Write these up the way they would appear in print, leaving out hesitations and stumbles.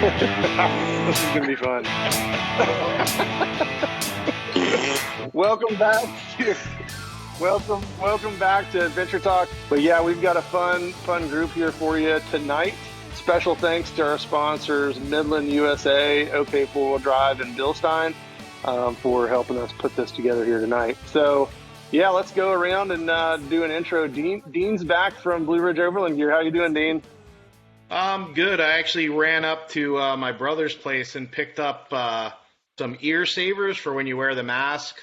This is going to be fun. Welcome back to welcome back to Adventure Talk. But yeah, we've got a fun group here for you tonight. Special thanks to our sponsors, Midland USA, OK Four Wheel Drive, and Bilstein, for helping us put this together here tonight. So yeah, let's go around and do an intro. Dean's back from Blue Ridge Overland Gear. How you doing, Dean? I'm good. I actually ran up to my brother's place and picked up some ear savers for when you wear the mask.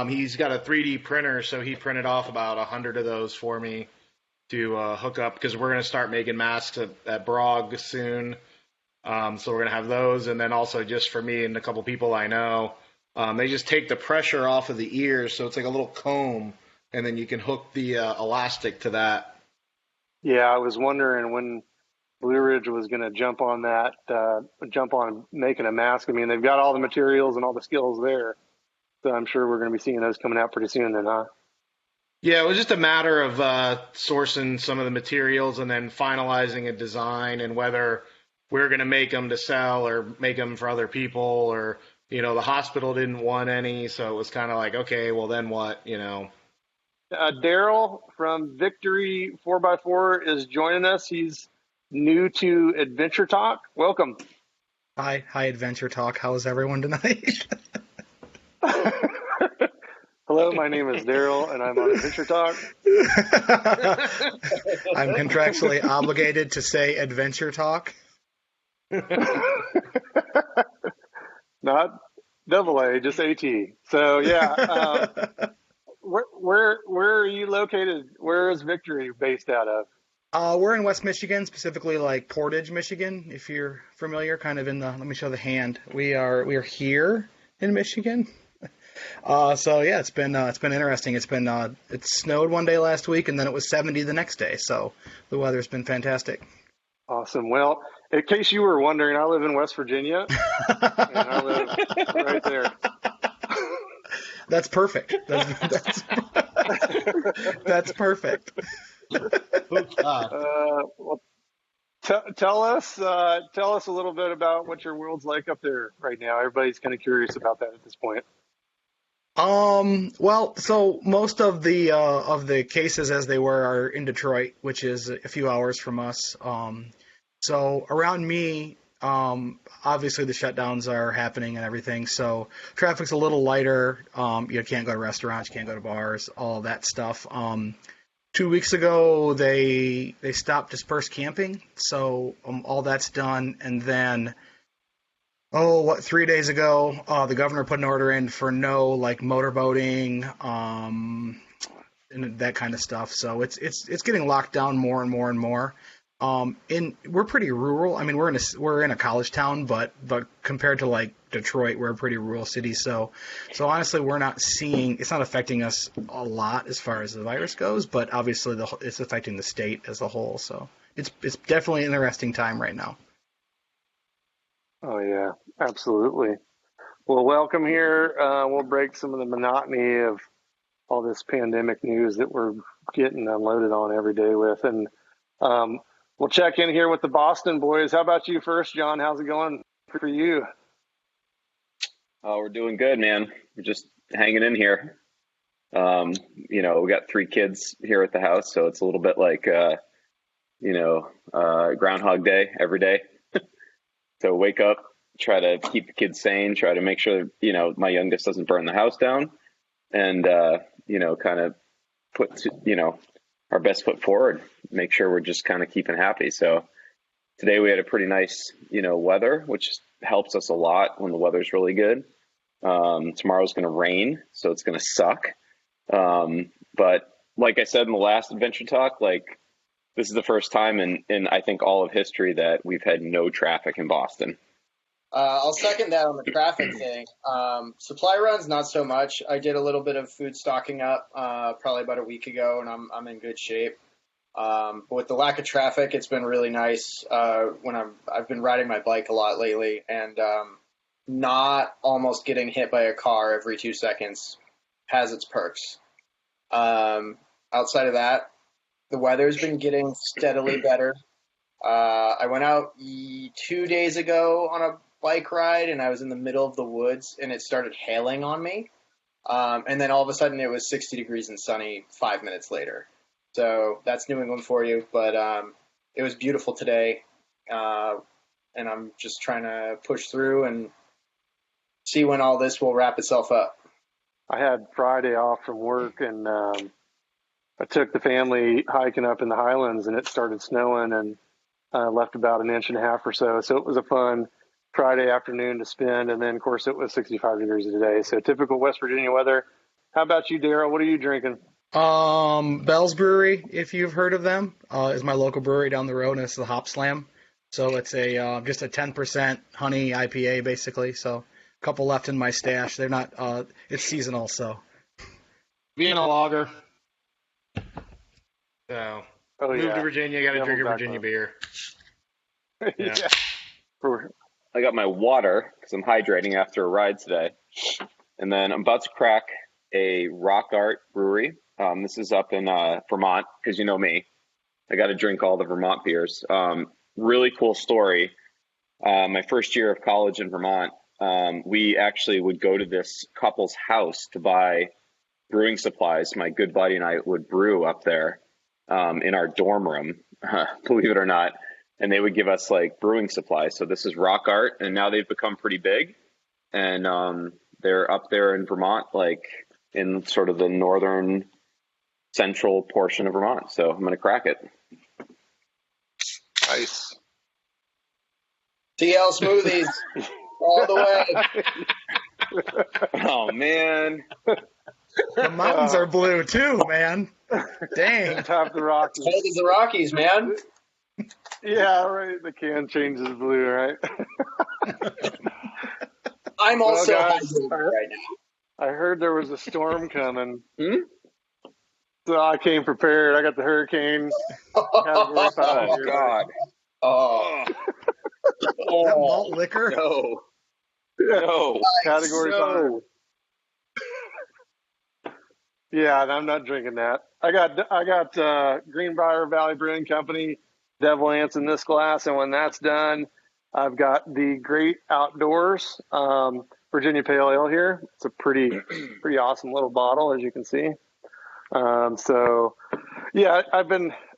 He's got a 3D printer, so he printed off about 100 of those for me to hook up because we're going to start making masks at Brog soon. So we're going to have those, and then also just for me and a couple people I know, they just take the pressure off of the ears, so it's like a little comb, and then you can hook the elastic to that. Yeah, I was wondering when Blue Ridge was going to jump on making a mask. I mean, they've got all the materials and all the skills there. So I'm sure we're going to be seeing those coming out pretty soon then, huh? Yeah, it was just a matter of sourcing some of the materials and then finalizing a design and whether we're going to make them to sell or make them for other people or, the hospital didn't want any. So it was kind of like, okay, well then what, Daryl from Victory 4x4 is joining us. He's new to Adventure Talk. Welcome. Hi, Adventure Talk. How's everyone tonight? Hello, my name is Daryl, and I'm on Adventure Talk. I'm contractually obligated to say Adventure Talk. Not double A, just AT. So yeah, where are you located? Where is Victory based out of? We're in West Michigan, specifically like Portage, Michigan. If you're familiar, kind of let me show the hand. We are here in Michigan. So yeah, it's been interesting. It snowed one day last week, and then it was 70 the next day. So the weather's been fantastic. Awesome. Well, in case you were wondering, I live in West Virginia, and I live right there. That's perfect. That's perfect. Oh, God. Well, tell us a little bit about what your world's like up there right now. Everybody's kind of curious about that at this point. Well, so most of the cases as they were are in Detroit, which is a few hours from us. So around me, obviously the shutdowns are happening and everything. So traffic's a little lighter. You can't go to restaurants, you can't go to bars, all that stuff. 2 weeks ago, they stopped dispersed camping. So all that's done, and then 3 days ago, the governor put an order in for no motorboating, and that kind of stuff. So it's getting locked down more and more and more. We're pretty rural. I mean, we're in a college town, but compared to Detroit, we're a pretty rural city. So honestly, it's not affecting us a lot as far as the virus goes, but obviously it's affecting the state as a whole. So it's definitely an interesting time right now. Oh yeah, absolutely. Well, welcome here. We'll break some of the monotony of all this pandemic news that we're getting unloaded on every day with, and we'll check in here with the Boston boys. How about you first, John? How's it going for you? Oh, we're doing good, man. We're just hanging in here. We got 3 kids here at the house, so it's a little bit like, Groundhog Day every day. So wake up, try to keep the kids sane, try to make sure, my youngest doesn't burn the house down, and, kind of put, our best foot forward, make sure we're just kind of keeping happy. So today we had a pretty nice, weather, which helps us a lot when the weather's really good. Tomorrow's going to rain, so it's going to suck. But like I said in the last Adventure Talk, this is the first time in I think all of history that we've had no traffic in Boston. I'll second that on the traffic thing. Supply runs, not so much. I did a little bit of food stocking up probably about a week ago, and I'm in good shape. But with the lack of traffic, it's been really nice when I've been riding my bike a lot lately, and not almost getting hit by a car every 2 seconds has its perks. Outside of that, the weather's been getting steadily better. I went out 2 days ago on a bike ride, and I was in the middle of the woods, and it started hailing on me. And then all of a sudden, it was 60 degrees and sunny 5 minutes later. So that's New England for you. But it was beautiful today, and I'm just trying to push through and see when all this will wrap itself up. I had Friday off from work, and I took the family hiking up in the Highlands, and it started snowing, and left about an inch and a half or so. So it was a fun Friday afternoon to spend. And then, of course, it was 65 degrees today. So typical West Virginia weather. How about you, Daryl? What are you drinking? Bell's Brewery, if you've heard of them, is my local brewery down the road, and it's the Hop Slam. So it's just a 10% honey IPA, basically. So a couple left in my stash. They're not, it's seasonal, so. Being a lager. So, move to Virginia, you got to drink your Virginia beer. Yeah. I got my water because I'm hydrating after a ride today. And then I'm about to crack a Rock Art brewery. This is up in Vermont, because you know me. I got to drink all the Vermont beers. Really cool story. My first year of college in Vermont, we actually would go to this couple's house to buy brewing supplies. My good buddy and I would brew up there in our dorm room, believe it or not. And they would give us like brewing supplies. So this is Rock Art, and now they've become pretty big. And they're up there in Vermont, like in sort of the northern central portion of Vermont. So I'm going to crack it. Nice. TL smoothies all the way. Oh, man. The mountains are blue, too, man. Dang. Top the Rockies. Cold as the Rockies, man. Yeah, right. The can changes blue, right? I'm also guys, hydrated right now. I heard there was a storm coming. So I came prepared. I got the hurricane. Category 5 Oh, here. God. Oh. Is that malt liquor? No. Yeah. No. Category 5. Yeah, and I'm not drinking that. I got Greenbrier Valley Brewing Company Devil Ants in this glass, and when that's done, I've got the Great Outdoors Virginia Pale Ale here. It's a pretty awesome little bottle, as you can see. So yeah,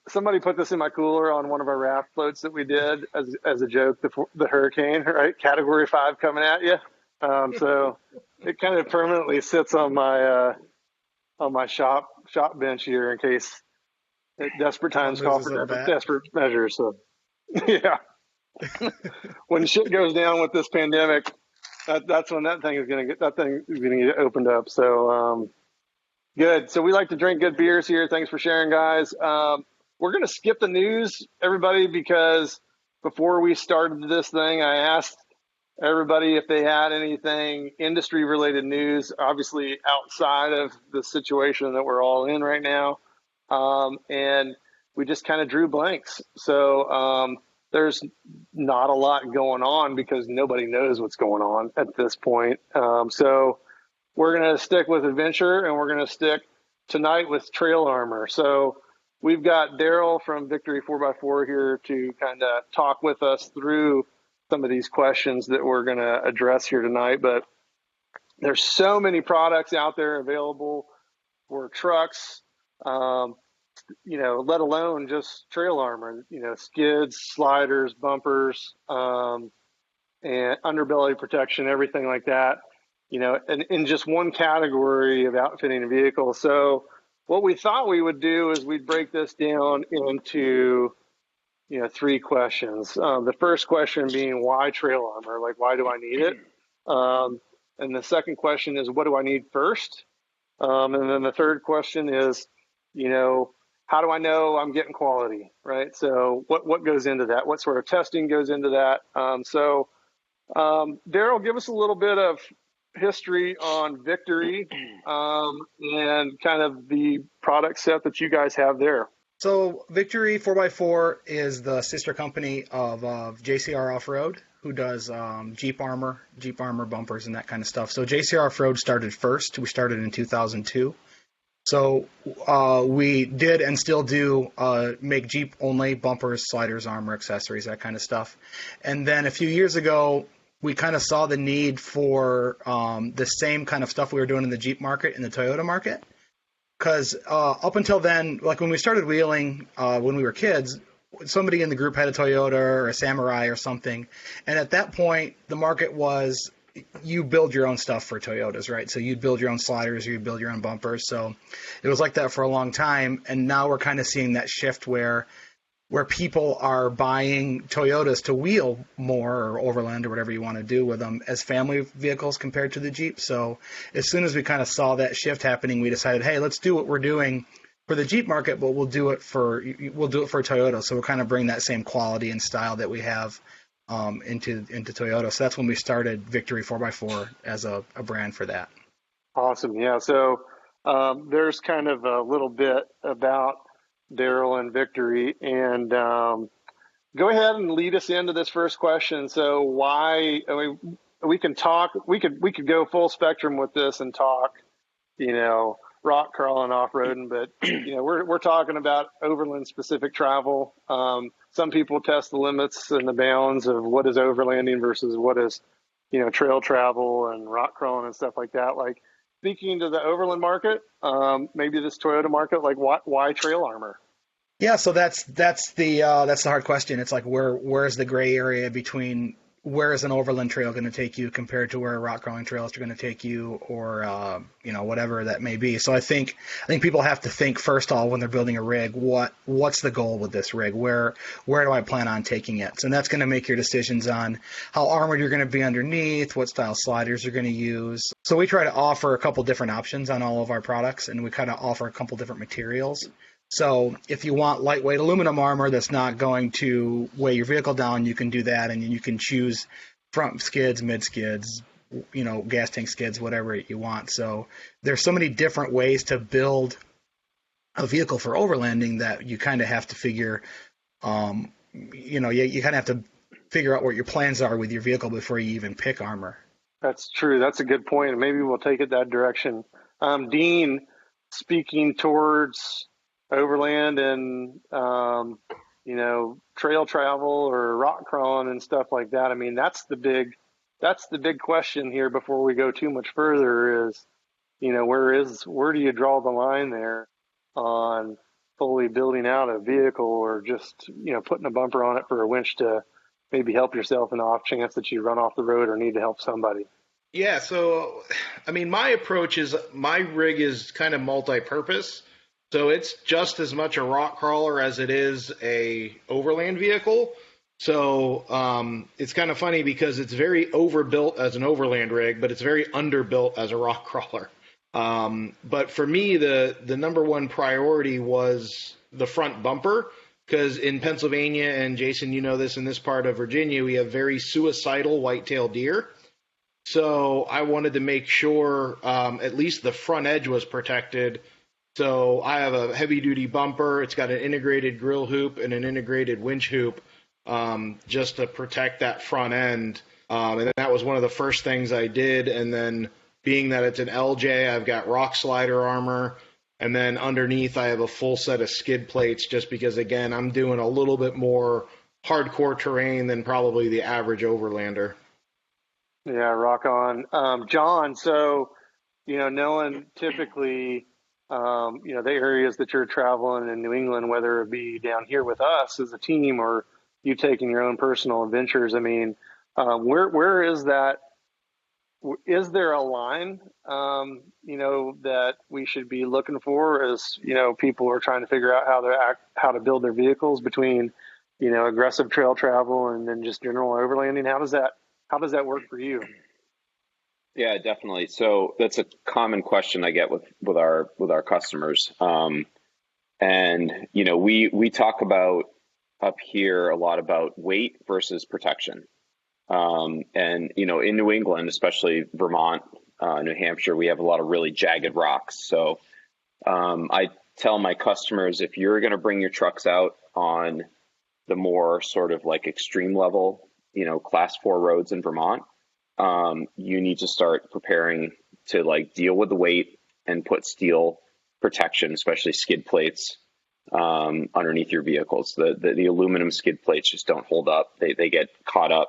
somebody put this in my cooler on one of our raft floats that we did as a joke, the hurricane, right? Category 5 coming at you. So it kind of permanently sits on my shop bench here in case desperate times call for desperate measures. So yeah, when shit goes down with this pandemic, that's when that thing is going to get opened up. So good. So we like to drink good beers here. Thanks for sharing, guys. We're going to skip the news, everybody, because before we started this thing, I asked everybody if they had anything industry related news, obviously outside of the situation that we're all in right now. And we just kind of drew blanks. So there's not a lot going on because nobody knows what's going on at this point. So we're going to stick with adventure, and we're going to stick tonight with trail armor. So we've got Daryl from Victory 4x4 here to kind of talk with us through some of these questions that we're going to address here tonight. But there's so many products out there available for trucks, let alone just trail armor, skids, sliders, bumpers, and underbelly protection, everything like that, and in just one category of outfitting a vehicle. So what we thought we would do is we'd break this down into, 3 questions. The first question being why trail armor? Like, why do I need it? And the second question is, what do I need first? And then the third question is, how do I know I'm getting quality, right? So what goes into that? What sort of testing goes into that? Daryl, give us a little bit of history on Victory and kind of the product set that you guys have there. So Victory 4x4 is the sister company of JCR Off-Road, who does Jeep armor bumpers, and that kind of stuff. So JCR Off-Road started first. We started in 2002. So we did and still do make Jeep only bumpers, sliders, armor, accessories, that kind of stuff. And then a few years ago, we kind of saw the need for the same kind of stuff we were doing in the Jeep market in the Toyota market. Because up until then, like when we started wheeling when we were kids, somebody in the group had a Toyota or a Samurai or something. And at that point, the market was you build your own stuff for Toyotas, right? So you'd build your own sliders, you'd build your own bumpers. So it was like that for a long time. And now we're kind of seeing that shift where people are buying Toyotas to wheel more, or Overland, or whatever you want to do with them, as family vehicles compared to the Jeep. So as soon as we kind of saw that shift happening, we decided, hey, let's do what we're doing for the Jeep market, but we'll do it for Toyota. So we'll kind of bring that same quality and style that we have into Toyota. So that's when we started Victory 4x4 as a brand for that. Awesome. Yeah. So there's kind of a little bit about Daryl and Victory, and go ahead and lead us into this first question. So why? I mean, we can talk. We could go full spectrum with this and talk, rock crawling, off roading, but we're talking about overland specific travel. Some people test the limits and the bounds of what is overlanding versus what is trail travel and rock crawling and stuff like that. Like, speaking to the overland market, maybe this Toyota market, like why trail armor? Yeah, so that's the hard question. It's like where's the gray area between where is an overland trail going to take you compared to where a rock crawling trails are going to take you, or whatever that may be. So I think people have to think first of all when they're building a rig, what's the goal with this rig? Where do I plan on taking it? So that's going to make your decisions on how armored you're going to be underneath, what style sliders you're going to use. So we try to offer a couple different options on all of our products, and we kind of offer a couple different materials. So if you want lightweight aluminum armor that's not going to weigh your vehicle down, you can do that, and you can choose front skids, mid skids, gas tank skids, whatever you want. So there's so many different ways to build a vehicle for overlanding that you kind of have to figure, you kind of have to figure out what your plans are with your vehicle before you even pick armor. That's true. That's a good point. Maybe we'll take it that direction. Dean, speaking towards overland and trail travel or rock crawling and stuff like that. I mean, that's the big question here before we go too much further is, where do you draw the line there on fully building out a vehicle, or just putting a bumper on it for a winch to maybe help yourself in the off chance that you run off the road or need to help somebody? Yeah, so I mean, my approach is my rig is kind of multi-purpose. So it's just as much a rock crawler as it is a overland vehicle. So it's kind of funny because it's very overbuilt as an overland rig, but it's very underbuilt as a rock crawler. But for me, the number one priority was the front bumper, because in Pennsylvania, and Jason, you know this, in this part of Virginia, we have very suicidal white-tailed deer. So I wanted to make sure at least the front edge was protected. So I have a heavy-duty bumper. It's got an integrated grill hoop and an integrated winch hoop just to protect that front end. And that was one of the first things I did. And then being that it's an LJ, I've got rock slider armor. And then underneath, I have a full set of skid plates just because, again, I'm doing a little bit more hardcore terrain than probably the average overlander. Yeah, rock on. John, so, knowing typically the areas that you're traveling in New England, whether it be down here with us as a team or you taking your own personal adventures. I mean, where is that? Is there a line, that we should be looking for as, people are trying to figure out how to build their vehicles between, aggressive trail travel and then just general overlanding? How does that work for you? Yeah, definitely. So that's a common question I get with our customers. And we talk about up here a lot about weight versus protection. And in New England, especially Vermont, New Hampshire, we have a lot of really jagged rocks. So I tell my customers, if you're going to bring your trucks out on the more sort of like extreme level, class 4 roads in Vermont, you need to start preparing to like deal with the weight and put steel protection, especially skid plates underneath your vehicles. The aluminum skid plates just don't hold up. They get caught up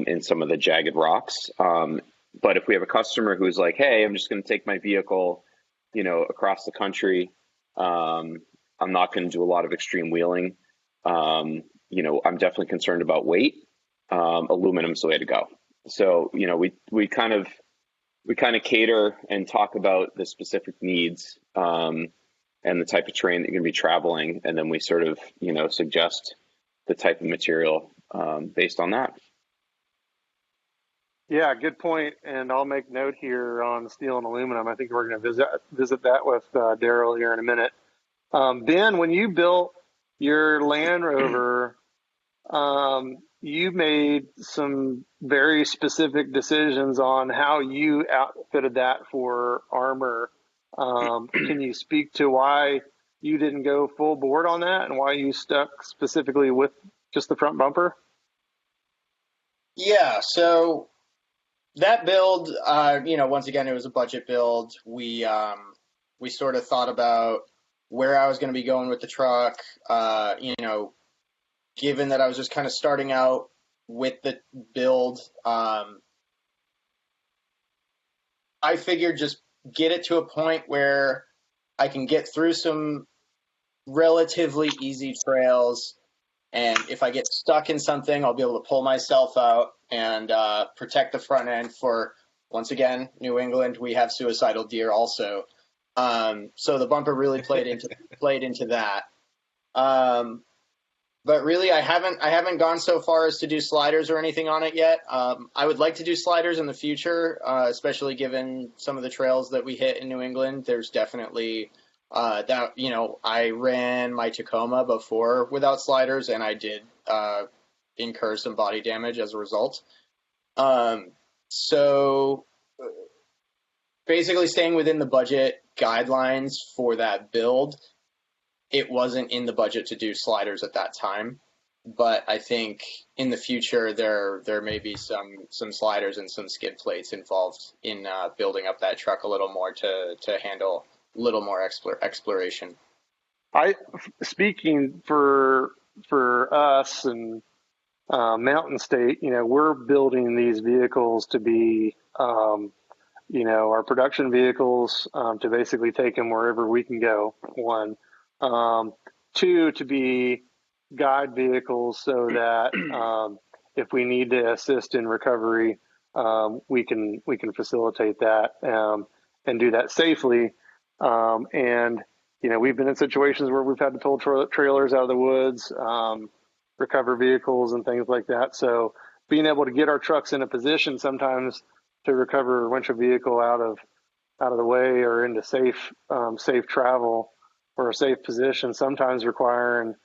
in some of the jagged rocks. But if we have a customer who's like, hey, I'm just going to take my vehicle, across the country, I'm not going to do a lot of extreme wheeling. I'm definitely concerned about weight. Aluminum's the way to go. So, we kind of cater and talk about the specific needs and the type of terrain that you're going to be traveling, and then we sort of suggest the type of material based on that. Yeah, good point. And I'll make note here on steel and aluminum. I think we're going to visit that with Daryl here in a minute. Ben, when you built your Land Rover, you made some very specific decisions on how you outfitted that for armor. Can you speak to why you didn't go full board on that and why you stuck specifically with just the front bumper? Yeah, so that build, once again, it was a budget build. We sort of thought about where I was going to be going with the truck. Given that I was just kind of starting out with the build, I figured just get it to a point where I can get through some relatively easy trails. And if I get stuck in something, I'll be able to pull myself out and protect the front end for, once again, New England. We have suicidal deer also. So the bumper really played into that. But really, I haven't gone so far as to do sliders or anything on it yet. I would like to do sliders in the future, especially given some of the trails that we hit in New England. There's definitely I ran my Tacoma before without sliders, and I did incur some body damage as a result. So basically staying within the budget guidelines for that build, it wasn't in the budget to do sliders at that time. But I think in the future there may be some sliders and some skid plates involved in building up that truck a little more to handle a little more exploration. Speaking for us and Mountain State, we're building these vehicles to be, our production vehicles to basically take them wherever we can go. One, two, to be guide vehicles so that if we need to assist in recovery, we can facilitate that and do that safely. We've been in situations where we've had to pull trailers out of the woods, recover vehicles and things like that. So being able to get our trucks in a position sometimes to recover a winch a vehicle out of the way or into safe travel or a safe position sometimes requires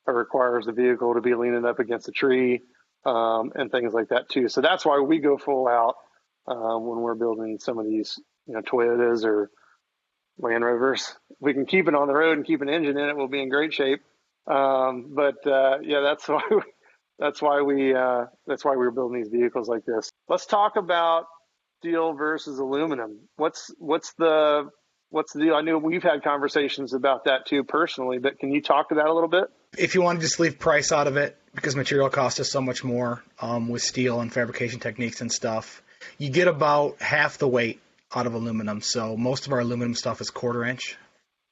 the vehicle to be leaning up against a tree and things like that too. So that's why we go full out when we're building some of these Toyotas or Land Rovers. If we can keep it on the road and keep an engine in it, we'll be in great shape. That's why we're building these vehicles like this. Let's talk about steel versus aluminum. What's the deal? I know we've had conversations about that too personally, but can you talk to that a little bit? If you want to just leave price out of it, because material cost is so much more with steel and fabrication techniques and stuff, you get about half the weight out of aluminum. So most of our aluminum stuff is 1/4 inch.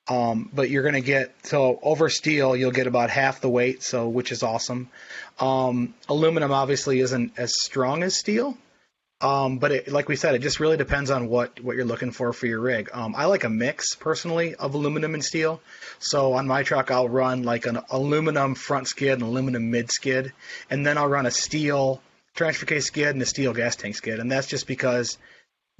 But you're going to get, so over steel, you'll get about half the weight, so which is awesome. Aluminum obviously isn't as strong as steel. But like we said, it just really depends on what you're looking for your rig. I like a mix personally of aluminum and steel. So on my truck, I'll run like an aluminum front skid, an aluminum mid skid, and then I'll run a steel transfer case skid and a steel gas tank skid. And that's just because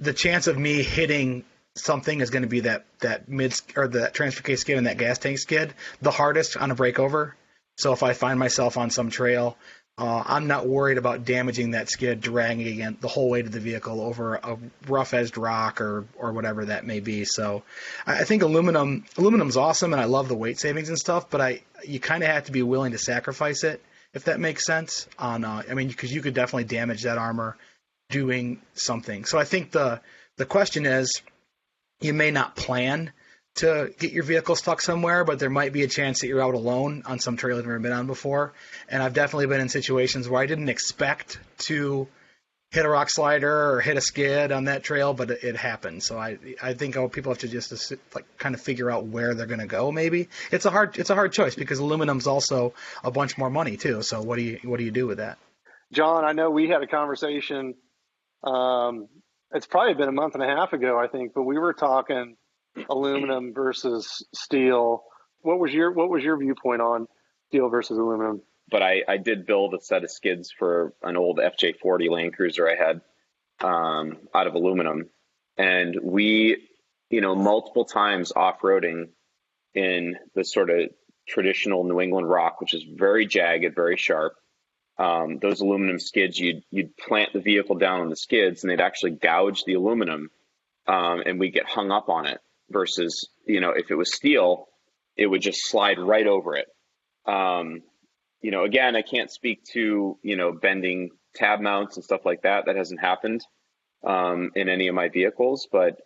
the chance of me hitting something is going to be that mid or that transfer case skid and that gas tank skid the hardest on a breakover. So if I find myself on some trail, I'm not worried about damaging that skid, dragging again the whole way to the vehicle over a rough edged rock or whatever that may be. So I think aluminum's awesome, and I love the weight savings and stuff. But you kind of have to be willing to sacrifice it, if that makes sense. Because you could definitely damage that armor doing something. So I think the question is, you may not plan to get your vehicle stuck somewhere, but there might be a chance that you're out alone on some trail you've never been on before. And I've definitely been in situations where I didn't expect to hit a rock slider or hit a skid on that trail, but it happened. So I think people have to just kind of figure out where they're going to go. Maybe it's a hard choice because aluminum's also a bunch more money too. So what do you do with that? John, I know we had a conversation. It's probably been a month and a half ago, I think, but we were talking aluminum versus steel. What was your viewpoint on steel versus aluminum? But I did build a set of skids for an old FJ40 Land Cruiser I had out of aluminum. And we, multiple times off-roading in the sort of traditional New England rock, which is very jagged, very sharp. Those aluminum skids, you'd plant the vehicle down on the skids and they'd actually gouge the aluminum and we get hung up on it versus, if it was steel, it would just slide right over it. Again, I can't speak to, bending tab mounts and stuff like that. That hasn't happened in any of my vehicles. But,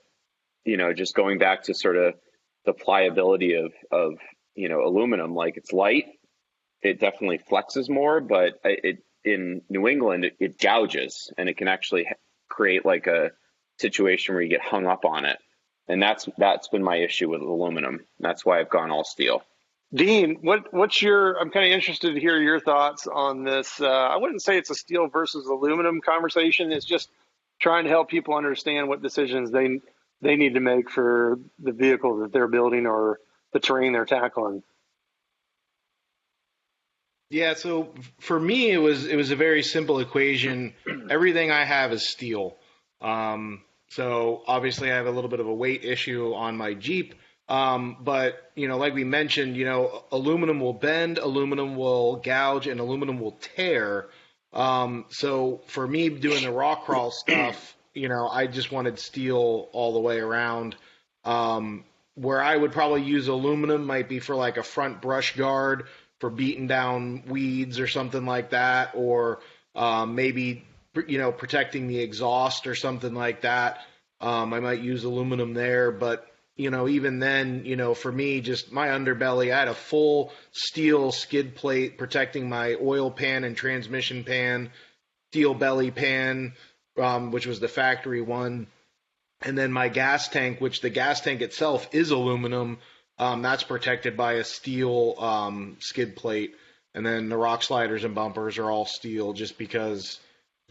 just going back to sort of the pliability of aluminum, like it's light, it definitely flexes more, but in New England, it gouges and it can actually create like a situation where you get hung up on it. And that's been my issue with aluminum. That's why I've gone all steel. Dean, I'm kind of interested to hear your thoughts on this. I wouldn't say it's a steel versus aluminum conversation. It's just trying to help people understand what decisions they need to make for the vehicle that they're building or the terrain they're tackling. Yeah, so for me, it was a very simple equation. Everything I have is steel. So obviously I have a little bit of a weight issue on my Jeep. But, like we mentioned, aluminum will bend, aluminum will gouge, and aluminum will tear. So for me doing the rock crawl stuff, I just wanted steel all the way around. Where I would probably use aluminum might be for like a front brush guard for beating down weeds or something like that, or maybe, protecting the exhaust or something like that. I might use aluminum there, but even then, for me, just my underbelly, I had a full steel skid plate protecting my oil pan and transmission pan, steel belly pan, which was the factory one. And then my gas tank, which the gas tank itself is aluminum, that's protected by a steel skid plate. And then the rock sliders and bumpers are all steel just because,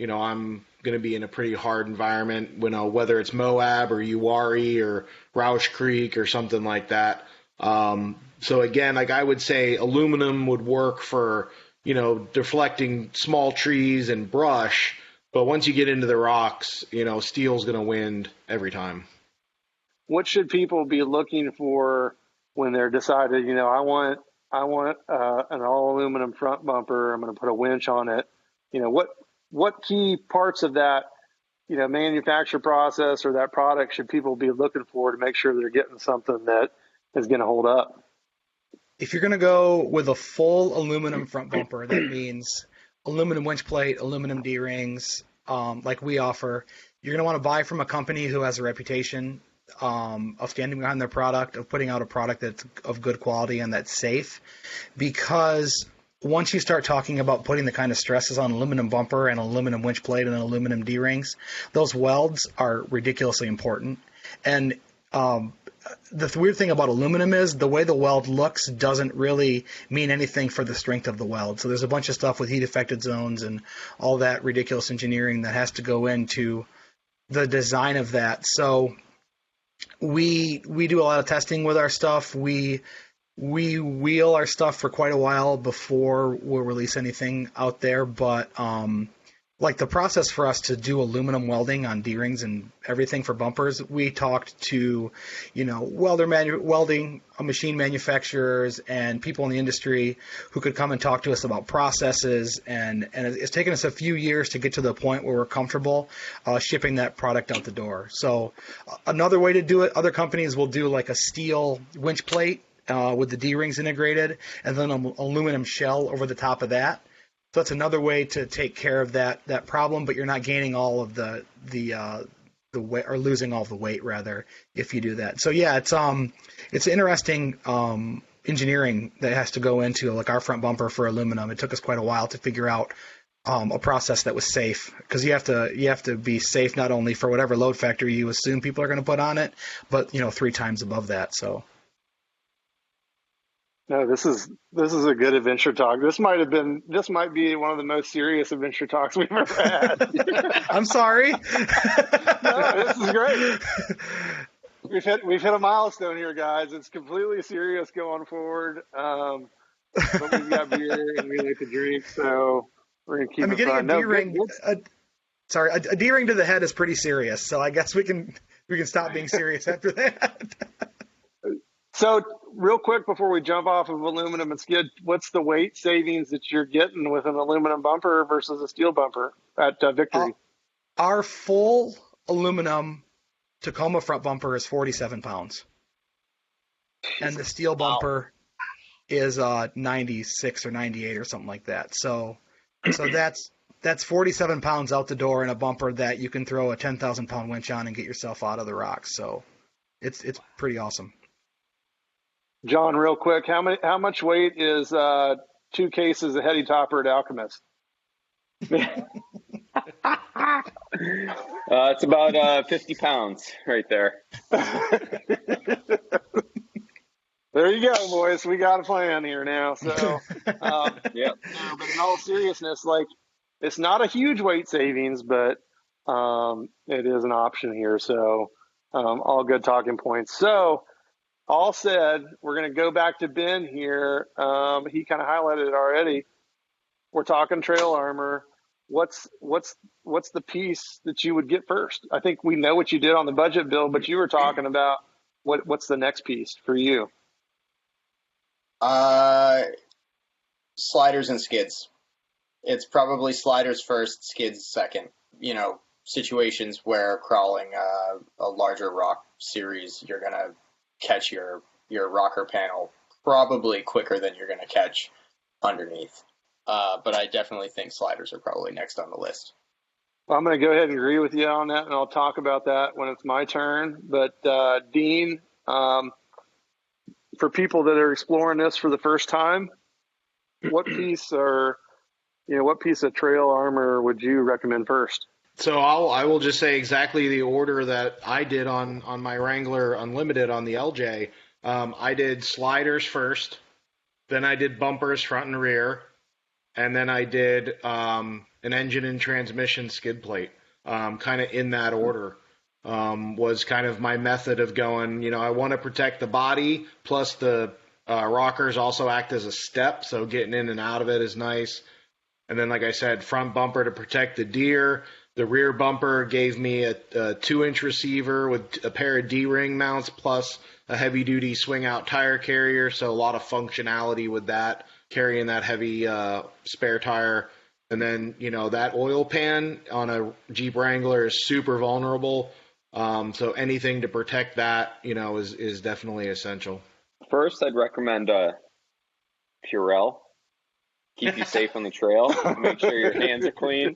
I'm going to be in a pretty hard environment, whether it's Moab or Uwharrie or Roush Creek or something like that. So again, like I would say aluminum would work for, deflecting small trees and brush. But once you get into the rocks, steel's going to win every time. What should people be looking for when they're decided, I want an all aluminum front bumper. I'm going to put a winch on it. What key parts of that, manufacture process or that product should people be looking for to make sure they're getting something that is going to hold up? If you're going to go with a full aluminum front bumper, that means aluminum winch plate, aluminum D-rings, like we offer. You're going to want to buy from a company who has a reputation of standing behind their product, of putting out a product that's of good quality and that's safe, because once you start talking about putting the kind of stresses on aluminum bumper and aluminum winch plate and aluminum D-rings, those welds are ridiculously important. And the weird thing about aluminum is the way the weld looks doesn't really mean anything for the strength of the weld. So there's a bunch of stuff with heat affected zones and all that ridiculous engineering that has to go into the design of that. So we do a lot of testing with our stuff. We wheel our stuff for quite a while before we'll release anything out there, but like the process for us to do aluminum welding on D-rings and everything for bumpers, we talked to, welding machine manufacturers and people in the industry who could come and talk to us about processes, and it's taken us a few years to get to the point where we're comfortable shipping that product out the door. So another way to do it, other companies will do like a steel winch plate with the D-rings integrated, and then an aluminum shell over the top of that. So that's another way to take care of that problem, but you're not gaining all of the the weight, or losing all the weight rather, if you do that. So yeah, it's interesting engineering that has to go into like our front bumper for aluminum. It took us quite a while to figure out a process that was safe, because you have to be safe not only for whatever load factor you assume people are going to put on it, but 3 times above that. So. No, this is a good adventure talk. This might be one of the most serious adventure talks we've ever had. I'm sorry. No, this is great. We've hit a milestone here, guys. It's completely serious going forward. But we've got beer and we like to drink, so we're gonna keep it getting fun. a D-ring. A D-ring to the head is pretty serious. So I guess we can stop being serious after that. So real quick before we jump off of aluminum and skid, what's the weight savings that you're getting with an aluminum bumper versus a steel bumper at Victory? Our full aluminum Tacoma front bumper is 47 pounds. And the steel bumper is 96 or 98 or something like that. So that's 47 pounds out the door in a bumper that you can throw a 10,000 pound winch on and get yourself out of the rocks. So it's pretty awesome. John, real quick, how much weight is 2 cases of Heady Topper at Alchemist? It's about 50 pounds right there. There you go, boys. We got a plan here now. So, Yep. No, but in all seriousness, like, it's not a huge weight savings, but it is an option here. So, all good talking points. So, all said, we're going to go back to Ben here. He kind of highlighted it already. We're talking trail armor. What's the piece that you would get first? I think we know what you did on the budget build, but you were talking about what's the next piece for you? Sliders and skids. It's probably sliders first, skids second. Situations where crawling a larger rock series, you're gonna catch your rocker panel probably quicker than you're gonna catch underneath. But I definitely think sliders are probably next on the list. Well, I'm going to go ahead and agree with you on that, and I'll talk about that when it's my turn. But Dean, for people that are exploring this for the first time, what piece of trail armor would you recommend first? So I will just say exactly the order that I did on my Wrangler Unlimited on the LJ. I did sliders first, then I did bumpers front and rear, and then I did an engine and transmission skid plate, kind of in that order. Was kind of my method of going, I want to protect the body, plus the rockers also act as a step, so getting in and out of it is nice. And then, like I said, front bumper to protect the deer. The rear bumper gave me a 2-inch receiver with a pair of D-ring mounts plus a heavy-duty swing-out tire carrier, so a lot of functionality with that, carrying that heavy spare tire. And then, that oil pan on a Jeep Wrangler is super vulnerable, so anything to protect that, is definitely essential. First, I'd recommend Purell. Keep you safe on the trail. Make sure your hands are clean.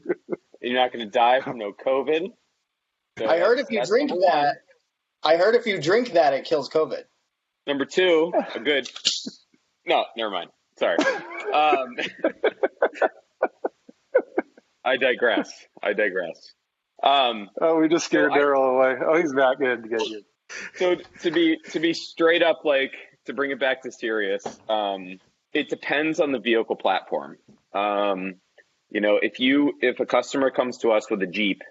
You're not going to die from no COVID. So I heard if you drink that, it kills COVID. Number 2, a good. No, never mind. Sorry. I digress. We just scared Daryl away. Oh, he's back. Good. So to be straight up, like, to bring it back to serious, it depends on the vehicle platform. If a customer comes to us with a Jeep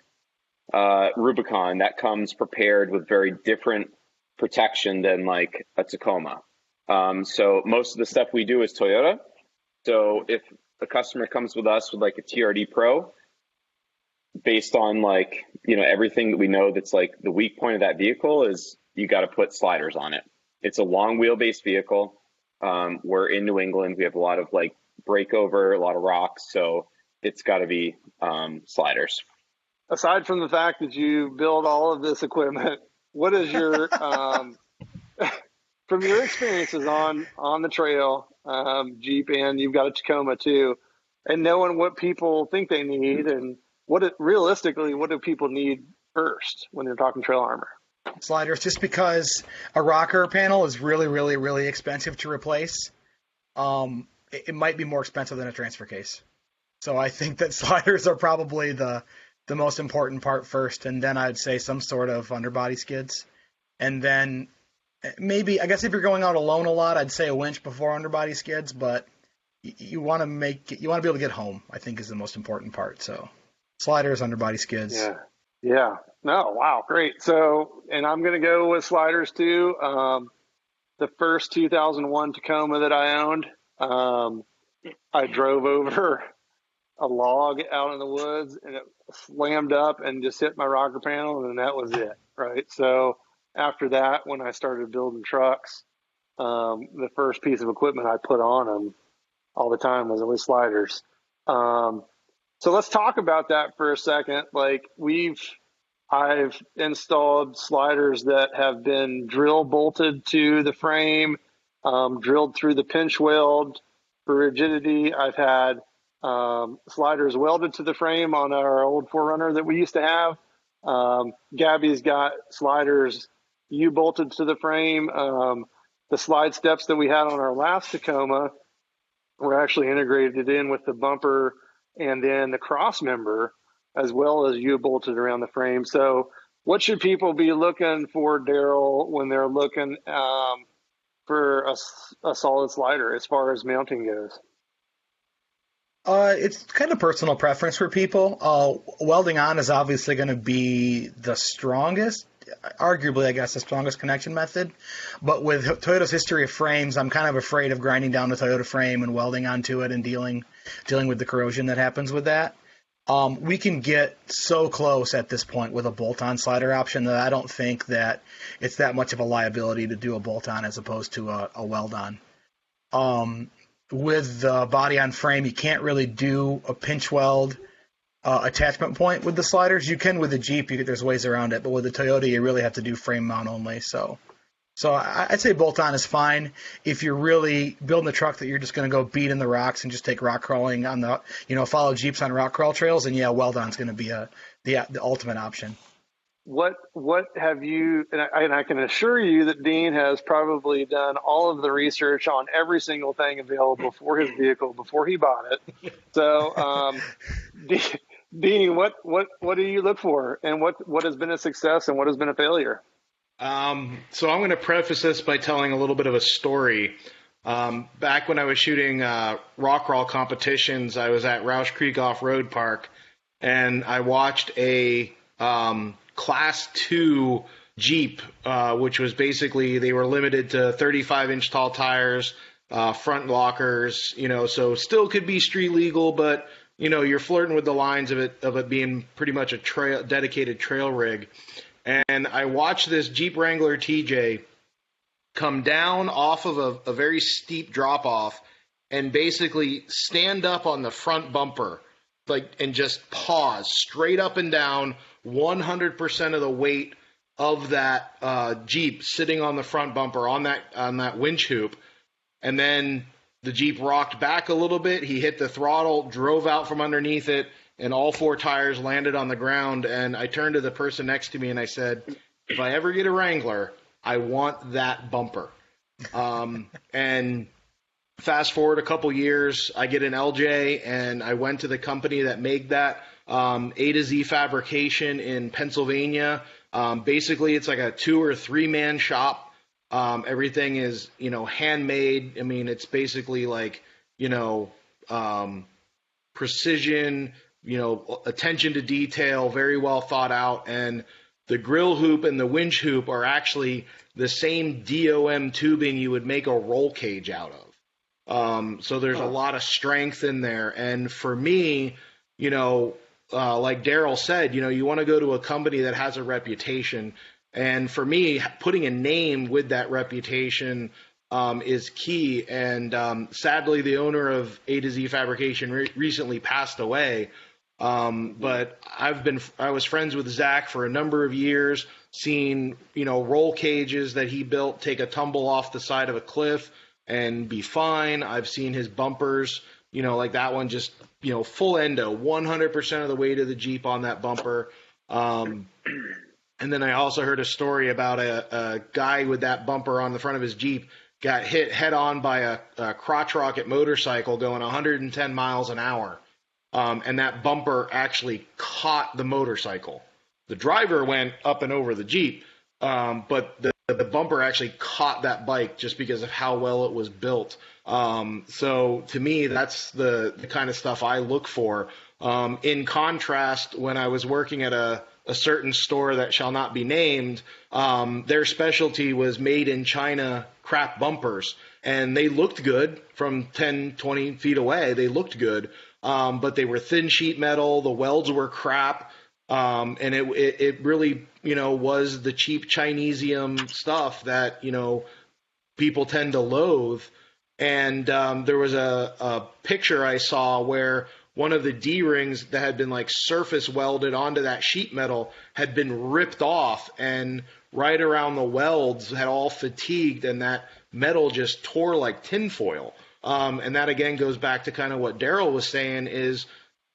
Rubicon, that comes prepared with very different protection than like a Tacoma. So most of the stuff we do is Toyota. So if a customer comes with us with like a TRD Pro, based on everything that we know that's like the weak point of that vehicle is you got to put sliders on it. It's a long wheelbase vehicle. We're in New England. We have a lot of breakover, a lot of rocks. So it's got to be sliders. Aside from the fact that you build all of this equipment, what is your, from your experiences on the trail, Jeep, and you've got a Tacoma too, and knowing what people think they need and realistically, what do people need first when they're talking trail armor? Sliders, just because a rocker panel is really, really, really expensive to replace. It might be more expensive than a transfer case. So I think that sliders are probably the most important part first, and then I'd say some sort of underbody skids. And then maybe, I guess if you're going out alone a lot, I'd say a winch before underbody skids, but you want to be able to get home, I think is the most important part. So sliders, underbody skids. Yeah. Yeah. No, wow, great. So, and I'm going to go with sliders too. The first 2001 Tacoma that I owned, I drove over a log out in the woods and it slammed up and just hit my rocker panel, and that was it, right? So after that, when I started building trucks, the first piece of equipment I put on them all the time was always sliders. So let's talk about that for a second. Like I've installed sliders that have been drill bolted to the frame, drilled through the pinch weld for rigidity. I've had sliders welded to the frame on our old 4Runner that we used to have. Gabby's got sliders U-bolted to the frame. The slide steps that we had on our last Tacoma were actually integrated in with the bumper and then the cross member, as well as U-bolted around the frame. So what should people be looking for, Daryl, when they're looking for a solid slider as far as mounting goes? It's kind of personal preference for people. Welding on is obviously going to be the strongest, arguably, I guess, the strongest connection method. But with Toyota's history of frames, I'm kind of afraid of grinding down the Toyota frame and welding onto it and dealing with the corrosion that happens with that. We can get so close at this point with a bolt-on slider option that I don't think that it's that much of a liability to do a bolt-on as opposed to a weld-on. With the body on frame, you can't really do a pinch weld attachment point with the sliders. You can with the Jeep, there's ways around it, but with the Toyota, you really have to do frame mount only. So I'd say bolt-on is fine if you're really building a truck that you're just going to go beat in the rocks and just take rock crawling on the, follow Jeeps on rock crawl trails, and yeah, weld-on is going to be the ultimate option. What have you, and I can assure you that Dean has probably done all of the research on every single thing available for his vehicle before he bought it. So, Dean, what do you look for, and what has been a success and what has been a failure? So I'm going to preface this by telling a little bit of a story. Back when I was shooting rock crawl competitions, I was at Roush Creek Off-Road Park, and I watched a Class 2 Jeep, which was basically, they were limited to 35-inch tall tires, front lockers, so still could be street legal, but, you're flirting with the lines of it being pretty much a dedicated trail rig. And I watched this Jeep Wrangler TJ come down off of a very steep drop-off and basically stand up on the front bumper, and just pause straight up and down, 100% of the weight of that Jeep sitting on the front bumper on that winch hoop. And then the Jeep rocked back a little bit. He hit the throttle, drove out from underneath it, and all four tires landed on the ground. And I turned to the person next to me and I said, if I ever get a Wrangler, I want that bumper. And fast forward a couple years, I get an LJ, and I went to the company that made that, A to Z Fabrication in Pennsylvania. Basically, it's like a 2 or 3 man shop. Everything is, handmade. I mean, it's basically like, precision, attention to detail, very well thought out. And the grill hoop and the winch hoop are actually the same DOM tubing you would make a roll cage out of. So there's a lot of strength in there. And for me, like Daryl said, you want to go to a company that has a reputation. And for me, putting a name with that reputation is key. And sadly, the owner of A to Z Fabrication recently passed away. But I was friends with Zach for a number of years, seen, roll cages that he built take a tumble off the side of a cliff and be fine. I've seen his bumpers, like that one just full endo, 100% of the weight of the Jeep on that bumper. And then I also heard a story about a guy with that bumper on the front of his Jeep got hit head on by a crotch rocket motorcycle going 110 miles an hour. And that bumper actually caught the motorcycle. The driver went up and over the Jeep, but the bumper actually caught that bike just because of how well it was built. So to me, that's the kind of stuff I look for. In contrast, when I was working at a certain store that shall not be named, their specialty was made in China crap bumpers. And they looked good from 10, 20 feet away. They looked good, but they were thin sheet metal. The welds were crap. And it really, was the cheap Chinesium stuff that, people tend to loathe. And there was a picture I saw where one of the D-rings that had been like surface welded onto that sheet metal had been ripped off, and right around the welds had all fatigued, and that metal just tore like tinfoil. And that again goes back to kind of what Daryl was saying is,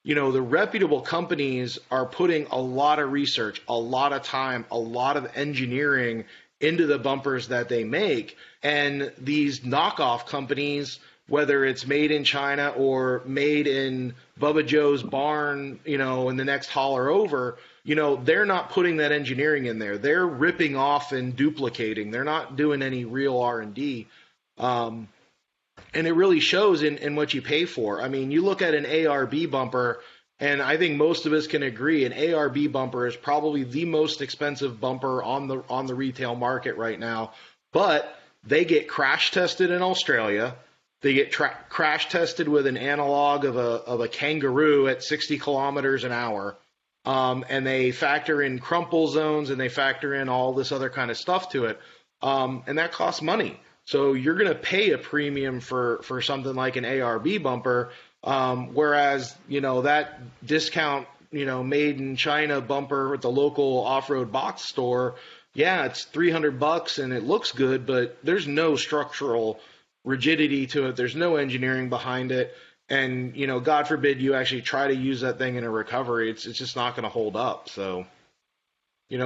the reputable companies are putting a lot of research, a lot of time, a lot of engineering into the bumpers that they make. And these knockoff companies, whether it's made in China or made in Bubba Joe's barn, in the next holler over, they're not putting that engineering in there. They're ripping off and duplicating. They're not doing any real R&D. And it really shows in what you pay for. I mean, you look at an ARB bumper, and I think most of us can agree an ARB bumper is probably the most expensive bumper on the retail market right now. But they get crash tested in Australia. They get crash tested with an analog of a kangaroo at 60 kilometers an hour. And they factor in crumple zones, and they factor in all this other kind of stuff to it. And that costs money. So you're going to pay a premium for something like an ARB bumper, whereas, that discount, made in China bumper at the local off-road box store, yeah, it's $300 and it looks good, but there's no structural rigidity to it. There's no engineering behind it. And, God forbid you actually try to use that thing in a recovery. It's just not going to hold up. So,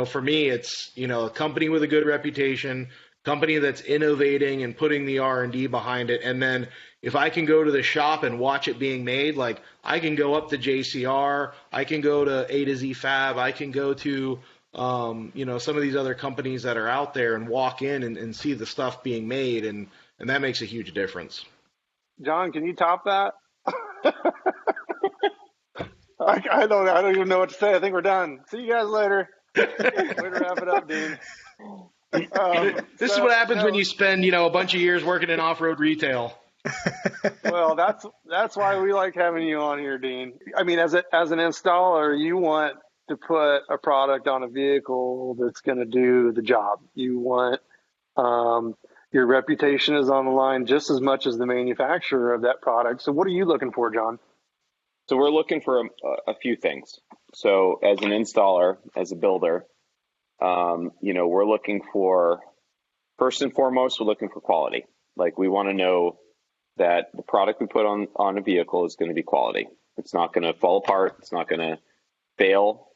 for me, it's, a company with a good reputation, company that's innovating and putting the R&D behind it. And then if I can go to the shop and watch it being made, like I can go up to JCR, I can go to A to Z Fab, I can go to, some of these other companies that are out there and walk in and see the stuff being made. And that makes a huge difference. John, can you top that? I don't even know what to say. I think we're done. See you guys later. Way to wrap it up, Dean. This is what happens when you spend, a bunch of years working in off-road retail. Well, that's why we like having you on here, Dean. I mean, as an installer, you want to put a product on a vehicle that's going to do the job. You want your reputation is on the line just as much as the manufacturer of that product. So what are you looking for, John? So we're looking for a few things. So as an installer, as a builder, we're looking for, first and foremost, we're looking for quality. Like we want to know that the product we put on a vehicle is going to be quality. It's not going to fall apart. It's not going to fail,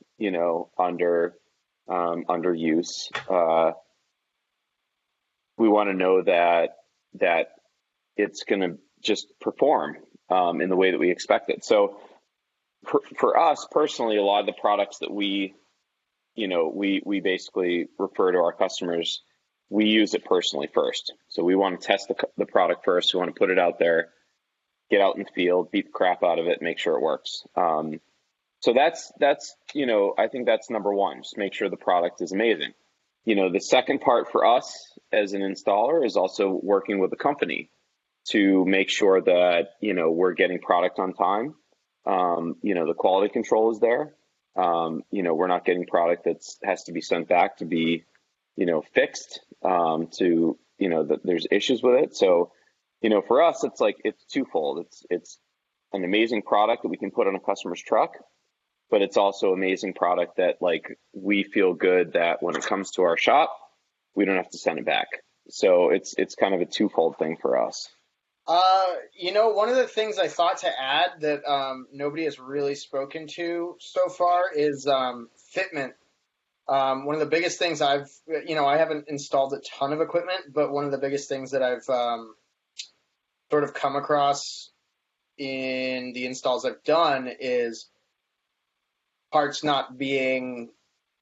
under use. We want to know that it's going to just perform in the way that we expect it. So for us personally, a lot of the products that we basically refer to our customers, we use it personally first. So we want to test the product first. We want to put it out there, get out in the field, beat the crap out of it, make sure it works. So that's I think that's number one. Just make sure the product is amazing. The second part for us as an installer is also working with the company to make sure that, we're getting product on time. The quality control is there. We're not getting product that has to be sent back to be, fixed, that there's issues with it. So, for us, it's twofold. It's an amazing product that we can put on a customer's truck, but it's also amazing product that we feel good that when it comes to our shop, we don't have to send it back. So it's kind of a twofold thing for us. One of the things I thought to add that nobody has really spoken to so far is fitment. One of the biggest things I haven't installed a ton of equipment, but one of the biggest things that I've sort of come across in the installs I've done is parts not being.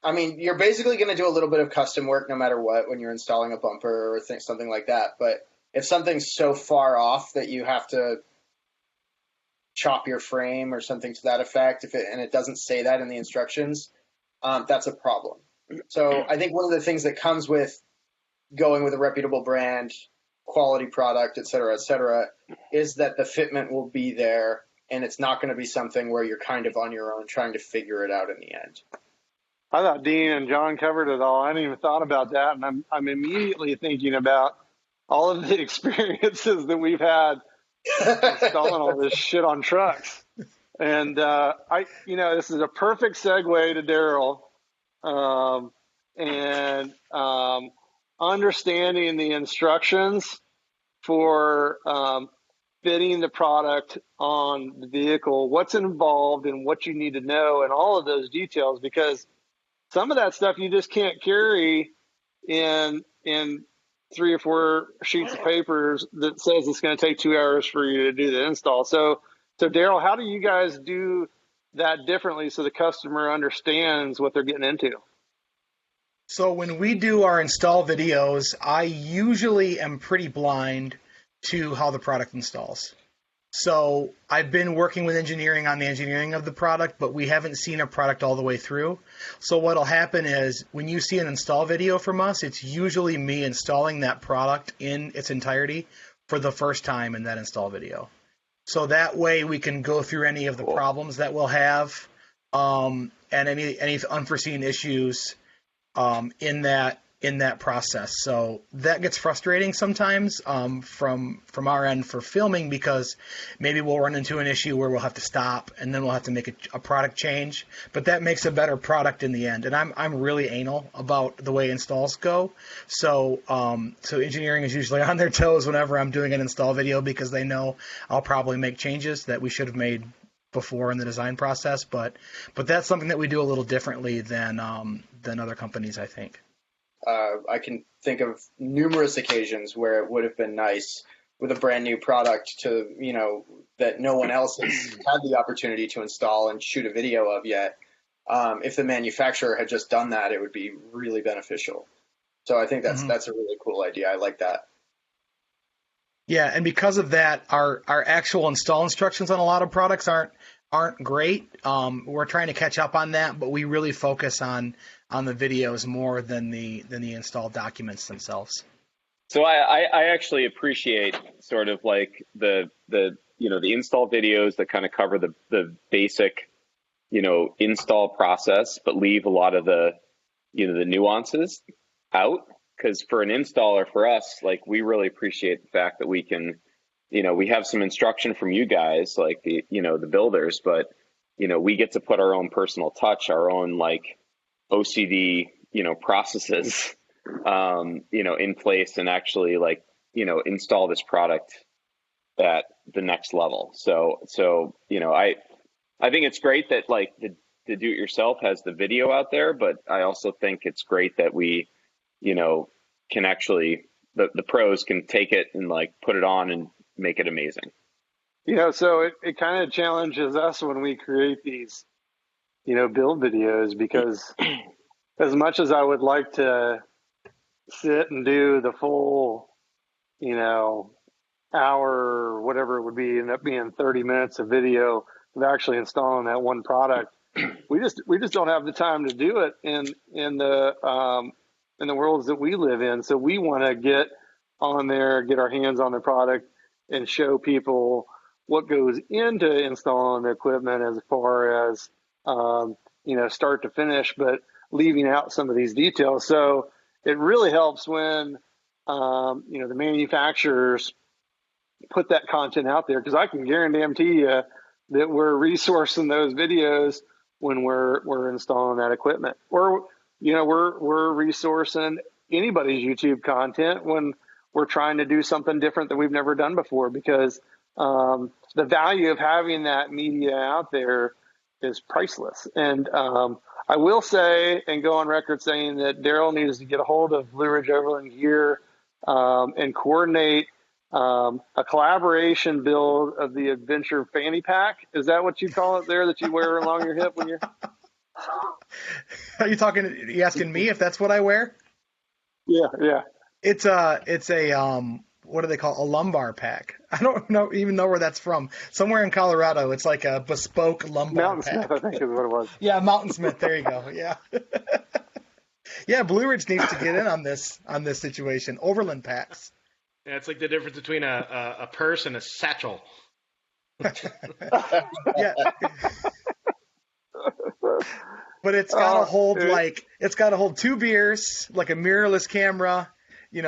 I mean, you're basically going to do a little bit of custom work no matter what when you're installing a bumper or something like that. But if something's so far off that you have to chop your frame or something to that effect, and it doesn't say that in the instructions, that's a problem. So I think one of the things that comes with going with a reputable brand, quality product, et cetera, is that the fitment will be there, and it's not going to be something where you're kind of on your own trying to figure it out in the end. I thought Dean and John covered it all. I hadn't even thought about that, and I'm immediately thinking about all of the experiences that we've had installing all this shit on trucks. And this is a perfect segue to Daryl, and understanding the instructions for fitting the product on the vehicle, what's involved and what you need to know, and all of those details, because some of that stuff you just can't carry in 3 or 4 sheets of papers that says it's going to take 2 hours for you to do the install. So Daryl, how do you guys do that differently so the customer understands what they're getting into? So when we do our install videos, I usually am pretty blind to how the product installs. So I've been working with engineering on the engineering of the product, but we haven't seen a product all the way through. So what'll happen is when you see an install video from us, it's usually me installing that product in its entirety for the first time in that install video. So that way we can go through any of the problems that we'll have, and any unforeseen issues in that process. So that gets frustrating sometimes from our end for filming, because maybe we'll run into an issue where we'll have to stop and then we'll have to make a product change. But that makes a better product in the end. And I'm really anal about the way installs go. So engineering is usually on their toes whenever I'm doing an install video, because they know I'll probably make changes that we should have made before in the design process. But that's something that we do a little differently than other companies, I think. I can think of numerous occasions where it would have been nice with a brand new product that no one else has had the opportunity to install and shoot a video of yet. If the manufacturer had just done that, it would be really beneficial. So I think that's a really cool idea. I like that. Yeah, and because of that, our actual install instructions on a lot of products aren't great. We're trying to catch up on that, but we really focus on the videos more than the install documents themselves. So I actually appreciate sort of like the install videos that kind of cover the basic install process, but leave a lot of the the nuances out. Because for an installer, for us, like, we really appreciate the fact that we can, we have some instruction from you guys, like the builders, but we get to put our own personal touch, our own like OCD, processes, in place, and actually like, install this product at the next level. So, I think it's great that like the do-it-yourself has the video out there, but I also think it's great that we, can actually, the pros can take it and like put it on and make it amazing. So it kind of challenges us when we create these, build videos, because as much as I would like to sit and do the full, hour or whatever it would be, end up being 30 minutes of video of actually installing that one product, we just don't have the time to do it in the worlds that we live in. So we want to get on there, get our hands on the product, and show people what goes into installing the equipment as far as, start to finish, but leaving out some of these details. So it really helps when, the manufacturers put that content out there, because I can guarantee you that we're resourcing those videos when we're installing that equipment. Or, we're resourcing anybody's YouTube content when we're trying to do something different that we've never done before, because the value of having that media out there is priceless. And I will say, and go on record saying, that Daryl needs to get a hold of Blue Ridge Overland Gear and coordinate a collaboration build of the Adventure Fanny Pack. Is that what you call it there, that you wear along your hip when you're... Are you asking me if that's what I wear? Yeah. It's a what do they call a lumbar pack? I don't even know where that's from. Somewhere in Colorado, it's like a bespoke lumbar Mountain pack. Smith, I think is what it was. Yeah, Mountain Smith. There you go. Yeah. Yeah, Blue Ridge needs to get in on this situation. Overland packs. Yeah, it's like the difference between a purse and a satchel. Yeah. But it's got to hold 2 beers, like a mirrorless camera,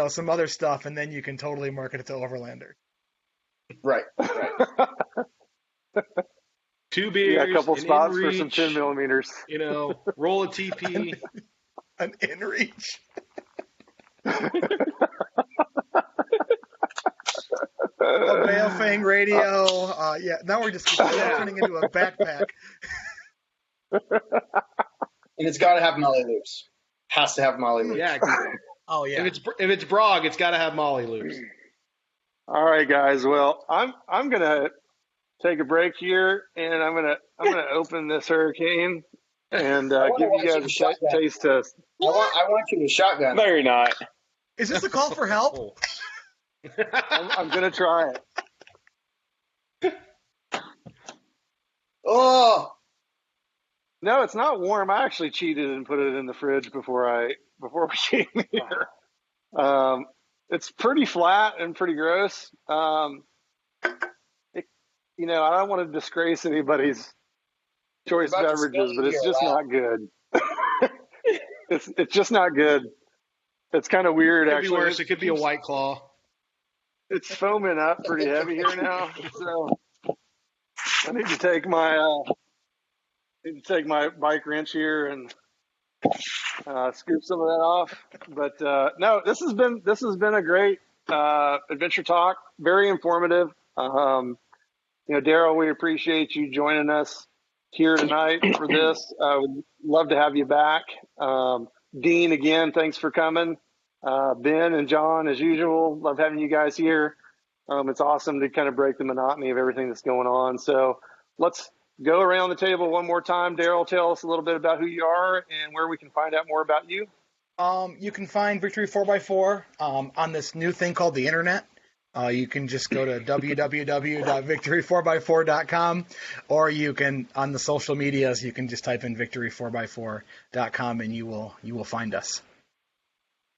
some other stuff, and then you can totally market it to Overlanders. Right. 2 beers, yeah, a couple spots inReach, for some 10 millimeters. Roll a TP. An inReach. A Baofeng radio. Yeah, now we're just turning into a backpack. And it's got to have Molly loops. Has to have Molly loops. Yeah. Oh yeah. If it's Brog, it's got to have Molly loops. All right, guys. Well, I'm gonna take a break here, and I'm gonna open this hurricane and give you guys a taste test. I want you to shotgun. No, you're not. Is this a call for help? I'm gonna try it. Oh. No, it's not warm. I actually cheated and put it in the fridge before we came here. It's pretty flat and pretty gross. I don't want to disgrace anybody's choice beverages, but it's just not good. It's just not good. It's kind of weird, Could actually. be worse. It could be a White Claw. It's foaming up pretty heavy here now, so I need to take my bike wrench here and scoop some of that off. But no, this has been a great adventure talk. Very informative. Daryl, we appreciate you joining us here tonight for this. Would love to have you back. Dean, again, thanks for coming. Ben and John, as usual, love having you guys here. It's awesome to kind of break the monotony of everything that's going on. So let's go around the table one more time. Daryl, tell us a little bit about who you are and where we can find out more about you. You can find Victory 4x4 on this new thing called the internet. You can just go to www.victory4x4.com, or you can, on the social medias, you can just type in victory4x4.com and you will find us.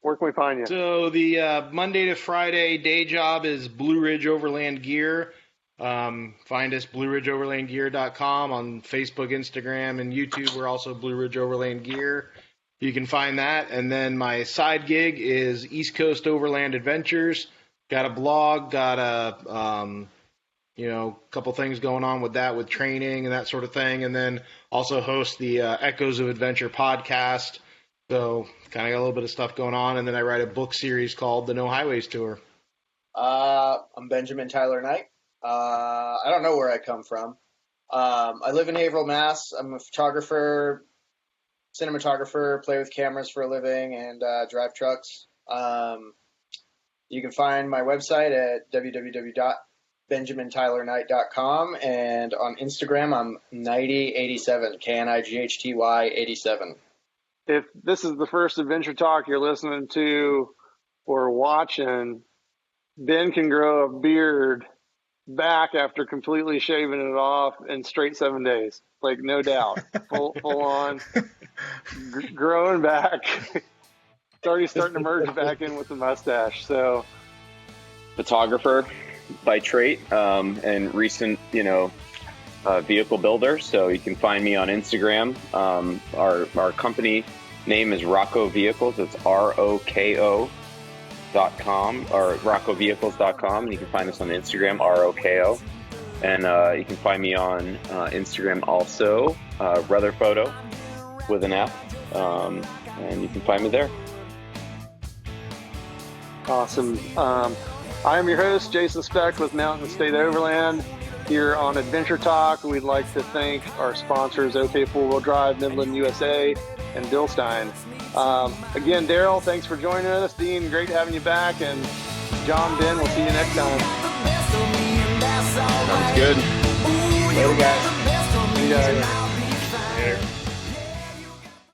Where can we find you? So the Monday to Friday day job is Blue Ridge Overland Gear. Find us BlueRidgeOverlandGear.com on Facebook, Instagram, and YouTube. We're also Blue Ridge Overland Gear. You can find that. And then my side gig is East Coast Overland Adventures. Got a blog, got a couple things going on with that, with training and that sort of thing. And then also host the Echoes of Adventure podcast. So kind of got a little bit of stuff going on. And then I write a book series called The No Highways Tour. I'm Benjamin Tyler Knight. I don't know where I come from. I live in Haverhill, Mass. I'm a photographer, cinematographer, play with cameras for a living, and drive trucks. You can find my website at www.benjamintylernnight.com, and on Instagram I'm Knighty87, Knighthy 87. If this is the first adventure talk you're listening to or watching, Ben can grow a beard back after completely shaving it off in straight 7 days, like no doubt, full on growing back. It's already starting to merge back in with the mustache. So, photographer by trade, and recent, vehicle builder. So you can find me on Instagram. Our company name is Rocco Vehicles. It's ROKO.com or RoccoVehicles.com. You can find us on Instagram, ROKO. And you can find me on Instagram also, Brother Photo with an F. And you can find me there. Awesome. I am your host, Jason Speck with Mountain State Overland. Here on Adventure Talk, we'd like to thank our sponsors, OK Four Wheel Drive, Midland USA, and Bilstein. Again, Daryl, thanks for joining us. Dean, great having you back. And John, Ben, we'll see you next time. Sounds good. Later, guys. See you guys.